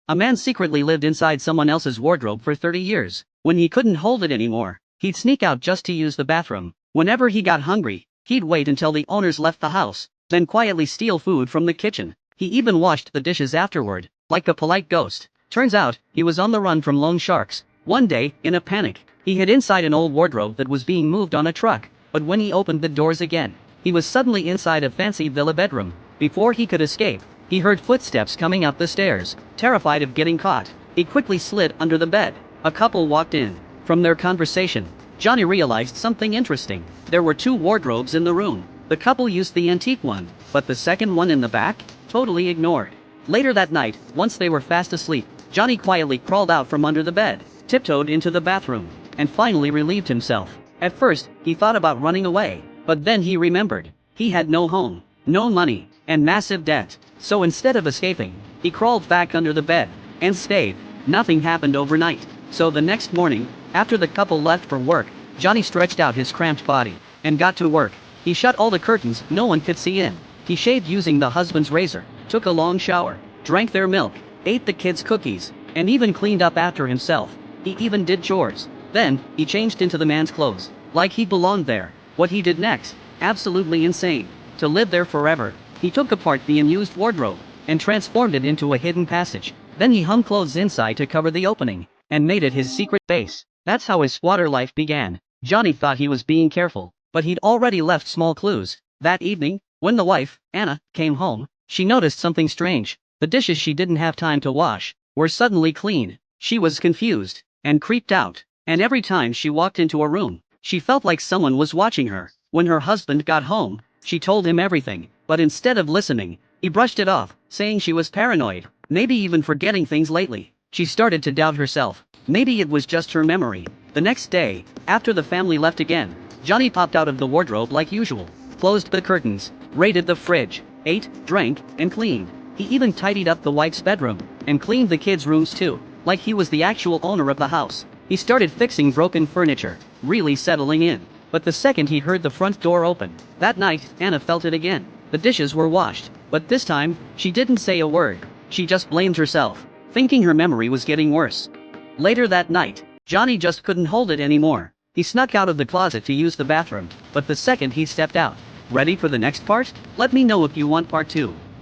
A man secretly lived inside someone else's wardrobe for 30 years. When he couldn't hold it anymore, he'd sneak out just to use the bathroom. Whenever he got hungry, he'd wait until the owners left the house, then quietly steal food from the kitchen. He even washed the dishes afterward, like a polite ghost. Turns out, he was on the run from loan sharks. One day, in a panic, he hid inside an old wardrobe that was being moved on a truck. But when he opened the doors again, he was suddenly inside a fancy villa bedroom. Before he could escape, he heard footsteps coming up the stairs. Terrified of getting caught, he quickly slid under the bed. A couple walked in. From their conversation, Johnny realized something interesting. There were two wardrobes in the room. The couple used the antique one, but the second one in the back, totally ignored. Later that night, once they were fast asleep, Johnny quietly crawled out from under the bed, tiptoed into the bathroom, and finally relieved himself. At first, he thought about running away, but then he remembered. He had no home, no money, and massive debt. So instead of escaping, he crawled back under the bed and stayed. Nothing happened overnight. So the next morning, after the couple left for work, Johnny stretched out his cramped body and got to work. He shut all the curtains no one could see in. He shaved using the husband's razor, took a long shower, drank their milk, ate the kids' cookies, and even cleaned up after himself. He even did chores. Then, he changed into the man's clothes, like he belonged there. What he did next, absolutely insane. To live there forever, he took apart the unused wardrobe and transformed it into a hidden passage. Then he hung clothes inside to cover the opening and made it his secret base. That's how his squatter life began. Johnny thought he was being careful, but he'd already left small clues. That evening, when the wife, Anna, came home, she noticed something strange. The dishes she didn't have time to wash were suddenly clean. She was confused and creeped out, and every time she walked into a room, she felt like someone was watching her. When her husband got home, she told him everything, but instead of listening, he brushed it off, saying she was paranoid, maybe even forgetting things lately. She started to doubt herself. Maybe it was just her memory. The next day, after the family left again, Johnny popped out of the wardrobe like usual, closed the curtains, raided the fridge, ate, drank, and cleaned. He even tidied up the wife's bedroom and cleaned the kids' rooms too, like he was the actual owner of the house. He started fixing broken furniture, really settling in. But the second he heard the front door open, that night, Anna felt it again. The dishes were washed, but this time, she didn't say a word. She just blamed herself, thinking her memory was getting worse. Later that night, Johnny just couldn't hold it anymore. He snuck out of the closet to use the bathroom, but the second he stepped out, ready for the next part? Let me know if you want part 2.